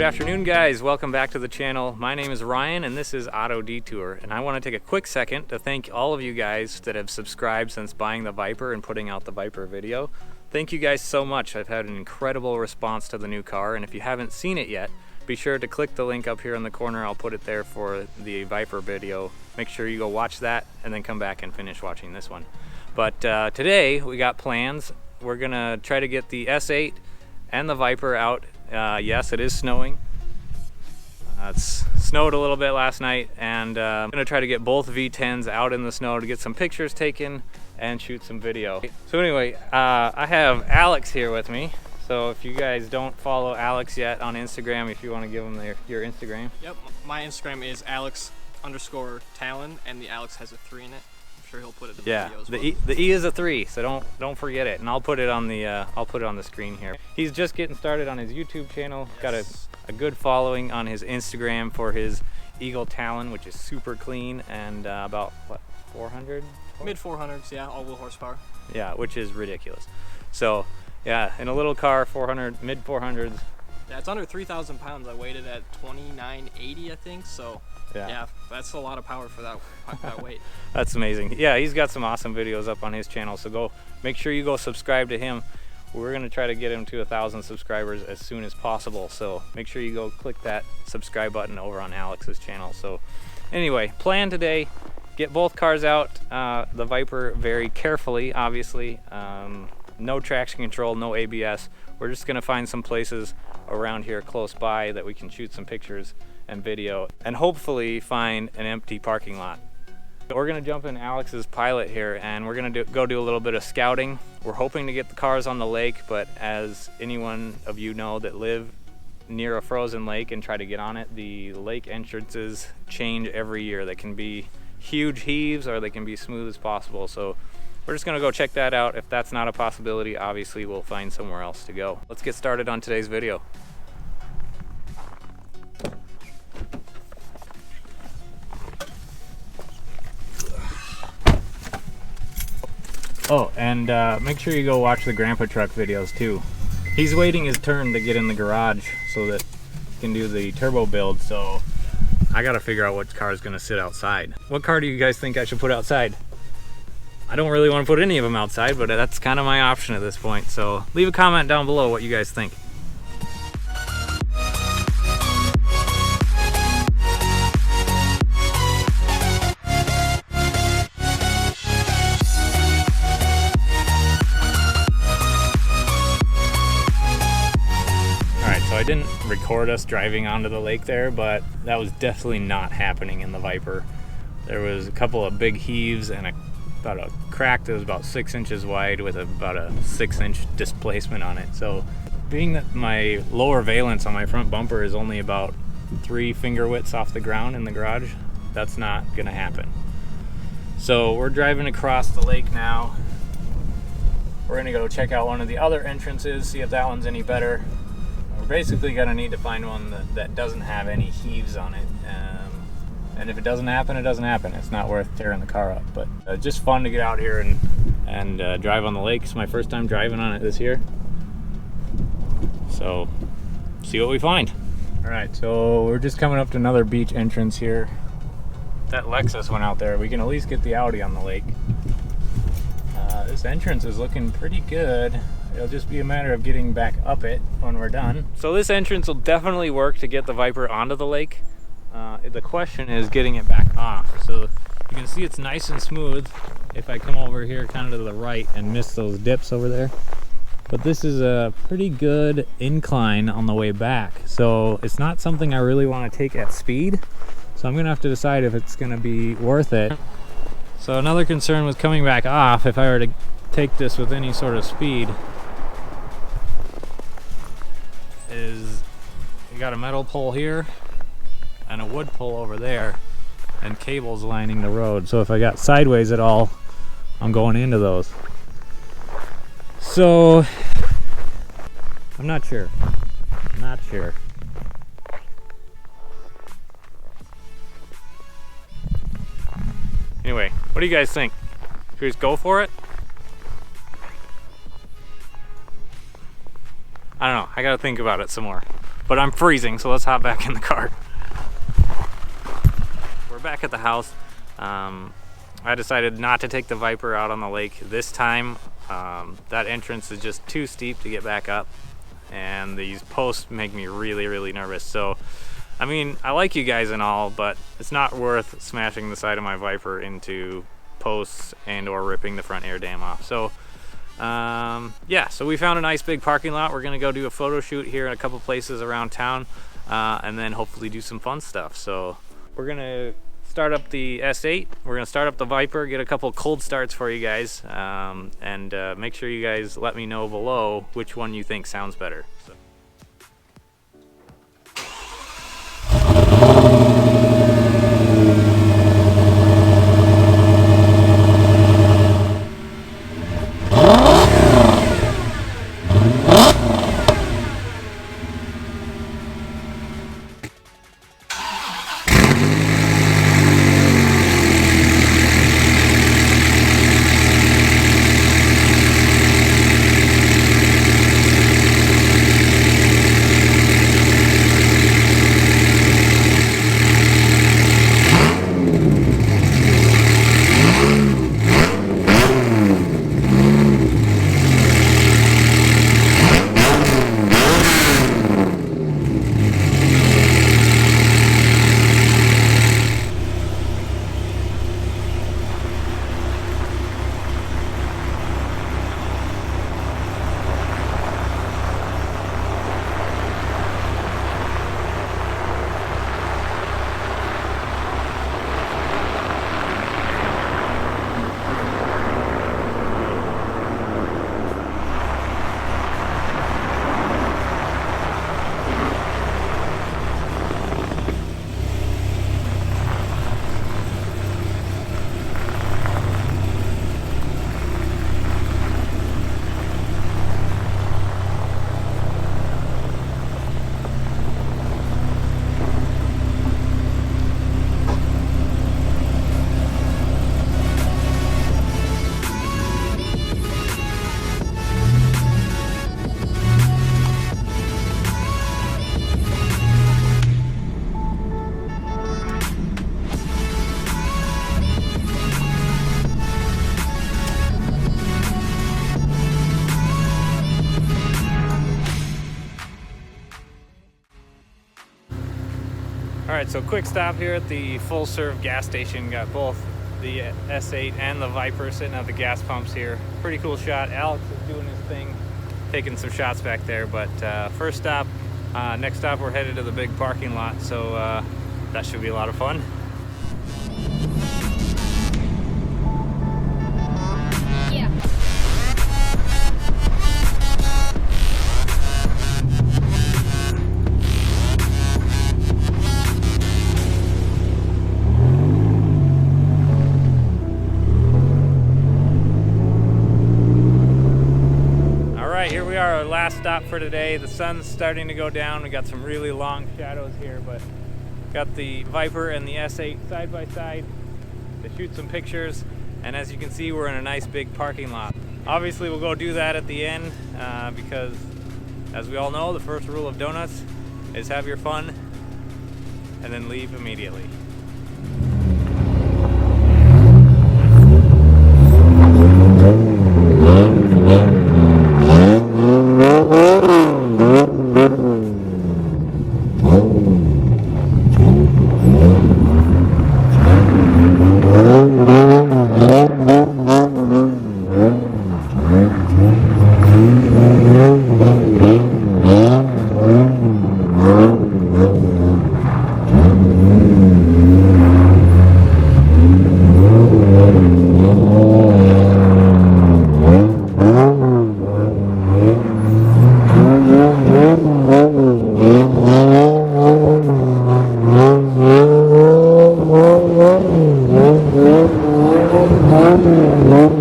Good afternoon, guys. Welcome back to the channel. My name is Ryan and this is Auto Detour, and I want to take a quick second to thank all of you guys that have subscribed since buying the Viper and putting out the Viper video. Thank you guys so much. I've had an incredible response to the new car, and if you haven't seen it yet, be sure to click the link up here in the corner. I'll put it there for the Viper video. Make sure you go watch that and then come back and finish watching this one. But today we got plans. We're gonna try to get the S8 and the Viper out. Yes, it is snowing. It's snowed a little bit last night, and I'm gonna try to get both V10s out in the snow to get some pictures taken and shoot some video. So anyway, I have Alex here with me. So if you guys don't follow Alex yet on Instagram, if you want to give them your Instagram. Yep, my Instagram is Alex_Talon, and the Alex has a 3 in it. I'm sure he'll put it in the video as well. The E is a 3, so don't forget it. And I'll put it on the screen here. He's just getting started on his YouTube channel. Yes. Got a good following on his Instagram for his Eagle Talon, which is super clean and about what, 400? Mid 400s, yeah, all-wheel horsepower. Yeah, which is ridiculous. So yeah, in a little car, 400, mid 400s. Yeah, it's under 3,000 pounds. I weighed it at 2980, I think. So yeah, that's a lot of power for that weight. That's amazing. Yeah, he's got some awesome videos up on his channel. So make sure you go subscribe to him. We're gonna try to get him to 1,000 subscribers as soon as possible. So make sure you go click that subscribe button over on Alex's channel. So anyway, plan today, get both cars out. The Viper very carefully, obviously. No traction control, no ABS. We're just gonna find some places around here close by that we can shoot some pictures and video, and hopefully find an empty parking lot. We're gonna jump in Alex's Pilot here, and we're gonna go do a little bit of scouting. We're hoping to get the cars on the lake, but as anyone of you know that live near a frozen lake and try to get on it, the lake entrances change every year. They can be huge heaves or they can be smooth as possible. So we're just gonna go check that out. If that's not a possibility, obviously we'll find somewhere else to go. Let's get started on today's video. Oh, and make sure you go watch the Grandpa Truck videos too. He's waiting his turn to get in the garage so that he can do the turbo build, so I gotta figure out what car is gonna sit outside. What car do you guys think I should put outside? I don't really want to put any of them outside, but that's kind of my option at this point. So leave a comment down below what you guys think. Alright, so I didn't record us driving onto the lake there, but that was definitely not happening in the Viper. There was a couple of big heaves and about a crack that was about 6 inches wide with about a 6-inch displacement on it. So being that my lower valence on my front bumper is only about 3 finger widths off the ground in the garage, that's not gonna happen. So we're driving across the lake now. We're gonna go check out one of the other entrances, see if that one's any better. We're basically gonna need to find one that doesn't have any heaves on it. And if it doesn't happen, it doesn't happen. It's not worth tearing the car up. But just fun to get out here and drive on the lake. It's my first time driving on it this year. So, see what we find. All right, so we're just coming up to another beach entrance here. That Lexus went out there. We can at least get the Audi on the lake. This entrance is looking pretty good. It'll just be a matter of getting back up it when we're done. So this entrance will definitely work to get the Viper onto the lake. The question is getting it back off. So you can see it's nice and smooth if I come over here kind of to the right and miss those dips over there. But this is a pretty good incline on the way back. So it's not something I really want to take at speed. So I'm gonna have to decide if it's gonna be worth it. So another concern with coming back off, if I were to take this with any sort of speed, is you got a metal pole here and a wood pole over there and cables lining the road. So if I got sideways at all, I'm going into those. So I'm not sure. Anyway, what do you guys think? Should we just go for it? I don't know, I gotta think about it some more. but I'm freezing, so let's hop back in the car. We're back at the house. I decided not to take the Viper out on the lake this time. That entrance is just too steep to get back up, and these posts make me really nervous. So I mean, I like you guys and all, but it's not worth smashing the side of my Viper into posts and or ripping the front air dam off. So yeah, so we found a nice big parking lot. We're gonna go do a photo shoot here in a couple places around town, and then hopefully do some fun stuff. So we're gonna start up the S8, we're gonna start up the Viper, get a couple cold starts for you guys, and make sure you guys let me know below which one you think sounds better. So. Alright, so quick stop here at the full serve gas station. Got both the S8 and the Viper sitting at the gas pumps here. Pretty cool shot. Alex is doing his thing, taking some shots back there. But first stop, next stop we're headed to the big parking lot, so that should be a lot of fun. Our last stop for today. The sun's starting to go down. We got some really long shadows here, but got the Viper and the S8 side by side to shoot some pictures, and as you can see, we're in a nice big parking lot. Obviously we'll go do that at the end, because as we all know, the first rule of donuts is have your fun and then leave immediately.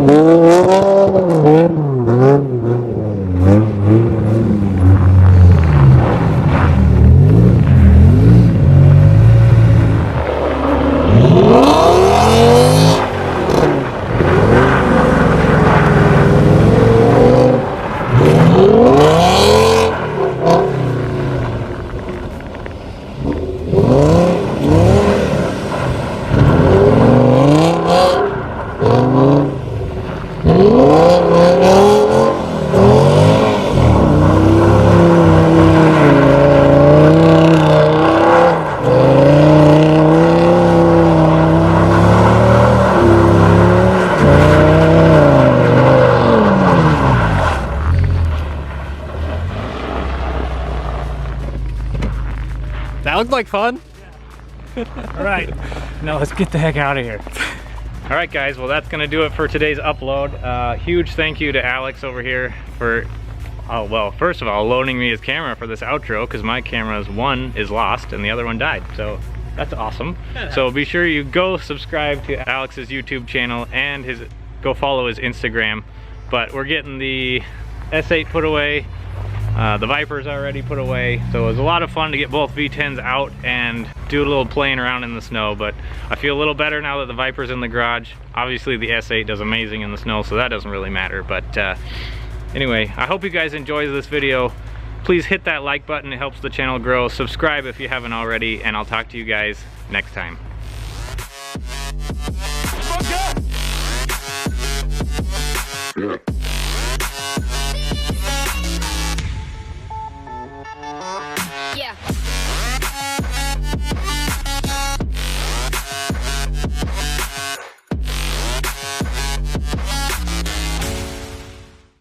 Oh, Sounds like fun. All right, now let's get the heck out of here. All right, guys, well, that's gonna do it for today's upload. Huge thank you to Alex over here for, oh, well, first of all, loaning me his camera for this outro, because my camera's one is lost and the other one died, so that's awesome. So be sure you go subscribe to Alex's YouTube channel and go follow his Instagram. But we're getting the S8 put away, the Viper's already put away, so it was a lot of fun to get both V10s out and do a little playing around in the snow. But I feel a little better now that the Viper's in the garage. Obviously the S8 does amazing in the snow, so that doesn't really matter. But anyway, I hope you guys enjoy this video. Please hit that like button, it helps the channel grow. Subscribe if you haven't already, and I'll talk to you guys next time. Yeah.